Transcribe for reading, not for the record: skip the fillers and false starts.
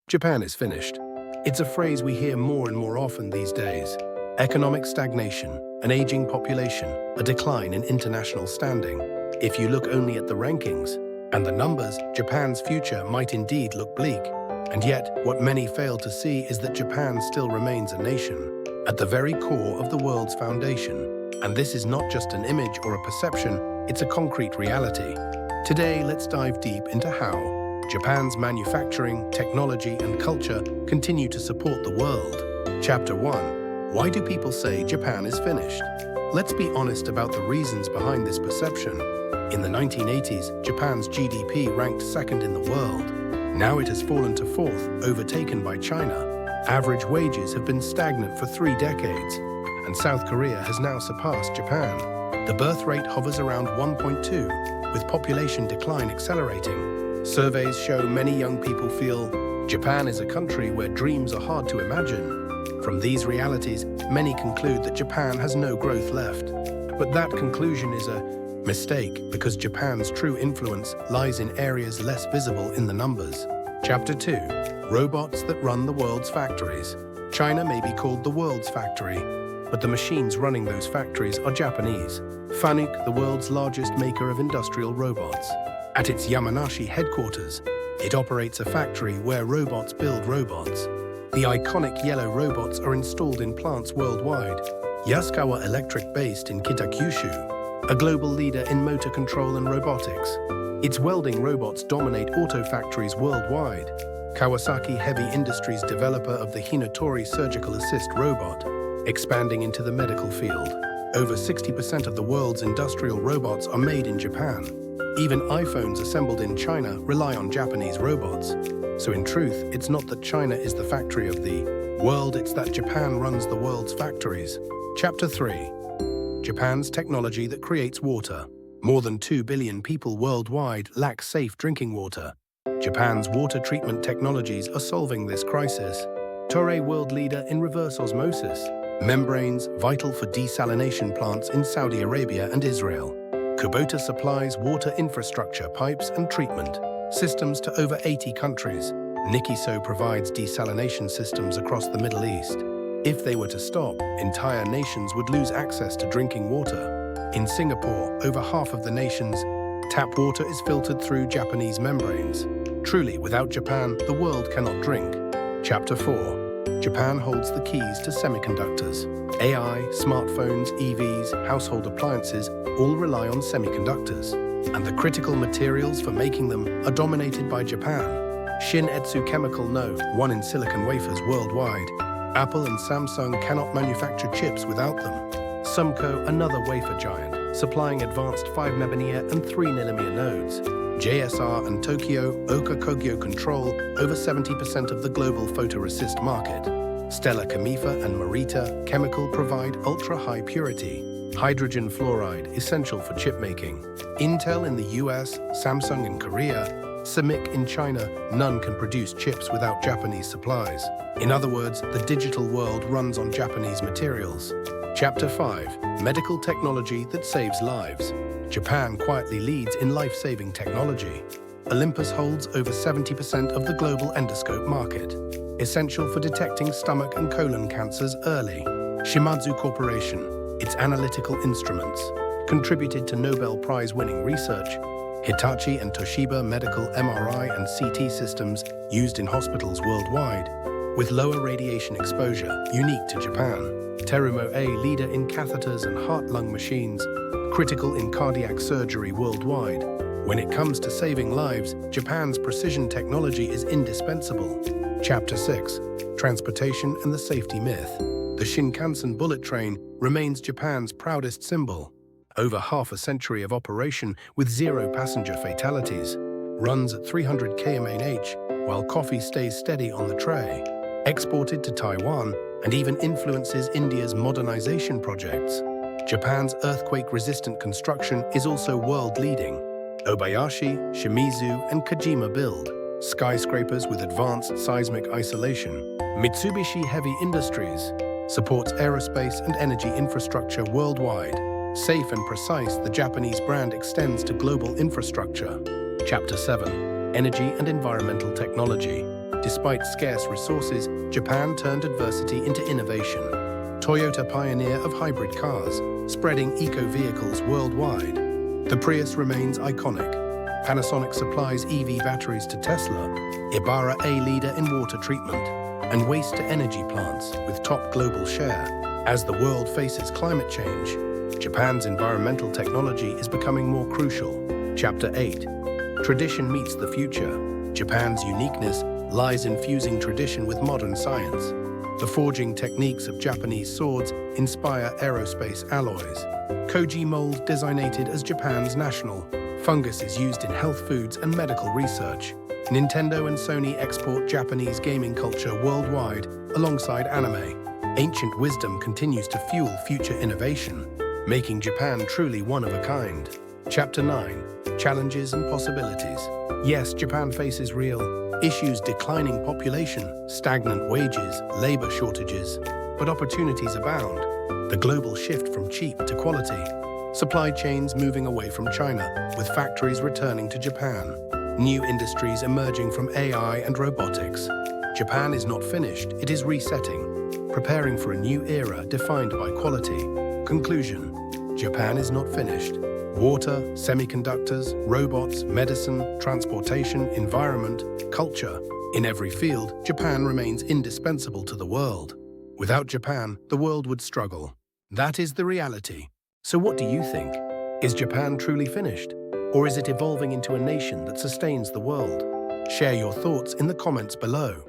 Japan is finished. It's a phrase we hear more and more often these days. Economic stagnation, an aging population, a decline in international standing. If you look only at the rankings and the numbers, Japan's future might indeed look bleak. And yet, what many fail to see is that Japan still remains a nation, at the very core of the world's foundation. And this is not just an image or a perception, it's a concrete reality. Today, let's dive deep into how Japan's manufacturing, technology, and culture continue to support the world. Chapter 1. Why do people say Japan is finished? Let's be honest about the reasons behind this perception. In the 1980s, Japan's GDP ranked second in the world. Now it has fallen to fourth, overtaken by China. Average wages have been stagnant for 3 decades, and South Korea has now surpassed Japan. The birth rate hovers around 1.2, with population decline accelerating. Surveys show many young people feel Japan is a country where dreams are hard to imagine. From these realities, many conclude that Japan has no growth left. But that conclusion is a mistake, because Japan's true influence lies in areas less visible in the numbers. Chapter 2. Robots that run the world's factories. China may be called the world's factory, but the machines running those factories are Japanese. Fanuc, the world's largest maker of industrial robots. At its Yamanashi headquarters, it operates a factory where robots build robots. The iconic yellow robots are installed in plants worldwide. Yaskawa Electric, based in Kitakyushu, a global leader in motor control and robotics. Its welding robots dominate auto factories worldwide. Kawasaki Heavy Industries, developer of the Hinatori surgical assist robot, expanding into the medical field. Over 60% of the world's industrial robots are made in Japan. Even iPhones assembled in China rely on Japanese robots. So in truth, it's not that China is the factory of the world, it's that Japan runs the world's factories. Chapter 3. Japan's technology that creates water. More than 2 billion people worldwide lack safe drinking water. Japan's water treatment technologies are solving this crisis. Toray, world leader in reverse osmosis. Membranes vital for desalination plants in Saudi Arabia and Israel. Kubota supplies water infrastructure, pipes and treatment systems to over 80 countries. Nikiso provides desalination systems across the Middle East. If they were to stop, entire nations would lose access to drinking water. In Singapore, over half of the nation's tap water is filtered through Japanese membranes. Truly, without Japan, the world cannot drink. Chapter 4. Japan holds the keys to semiconductors. AI, smartphones, EVs, household appliances all rely on semiconductors, and the critical materials for making them are dominated by Japan. Shin Etsu Chemical No. 1 in silicon wafers worldwide. Apple and Samsung cannot manufacture chips without them. Sumco, another wafer giant, supplying advanced 5nm and 3nm nodes. JSR and Tokyo Oka Kogyo control over 70% of the global photoresist market. Stella Chemifa and Morita Chemical provide ultra-high purity hydrogen fluoride essential for chip making. Intel in the US, Samsung in Korea, SMIC in China, none can produce chips without Japanese supplies. In other words, the digital world runs on Japanese materials. Chapter 5. Medical technology that saves lives. Japan quietly leads in life-saving technology. Olympus holds over 70% of the global endoscope market, essential for detecting stomach and colon cancers early. Shimadzu Corporation, its analytical instruments, contributed to Nobel Prize-winning research. Hitachi and Toshiba medical MRI and CT systems used in hospitals worldwide, with lower radiation exposure, unique to Japan. Terumo A, leader in catheters and heart-lung machines, critical in cardiac surgery worldwide. When it comes to saving lives, Japan's precision technology is indispensable. Chapter 6. Transportation and the safety myth. The Shinkansen bullet train remains Japan's proudest symbol. Over half a century of operation with 0 passenger fatalities. Runs at 300 km/h, while coffee stays steady on the tray. Exported to Taiwan, and even influences India's modernization projects. Japan's earthquake-resistant construction is also world-leading. Obayashi, Shimizu, and Kojima build skyscrapers with advanced seismic isolation. Mitsubishi Heavy Industries supports aerospace and energy infrastructure worldwide. Safe and precise, the Japanese brand extends to global infrastructure. Chapter 7. Energy and environmental technology. Despite scarce resources, Japan turned adversity into innovation. Toyota, pioneer of hybrid cars, spreading eco-vehicles worldwide. The Prius remains iconic. Panasonic supplies EV batteries to Tesla. Ibara, a leader in water treatment and waste-to-energy plants with top global share. As the world faces climate change, Japan's environmental technology is becoming more crucial. Chapter 8. Tradition meets the future. Japan's uniqueness lies in fusing tradition with modern science. The forging techniques of Japanese swords inspire aerospace alloys. Koji mold designated as Japan's national. Fungus is used in health foods and medical research. Nintendo and Sony export Japanese gaming culture worldwide alongside anime. Ancient wisdom continues to fuel future innovation, making Japan truly one of a kind. Chapter 9. Challenges and possibilities. Yes, Japan faces real issues: declining population, stagnant wages, labor shortages. But opportunities abound. The global shift from cheap to quality. Supply chains moving away from China, with factories returning to Japan. New industries emerging from AI and robotics. Japan is not finished, it is resetting, preparing for a new era defined by quality. Conclusion: Japan is not finished. Water, semiconductors, robots, medicine, transportation, environment, culture. In every field, Japan remains indispensable to the world. Without Japan, the world would struggle. That is the reality. So what do you think? Is Japan truly finished? Or is it evolving into a nation that sustains the world? Share your thoughts in the comments below.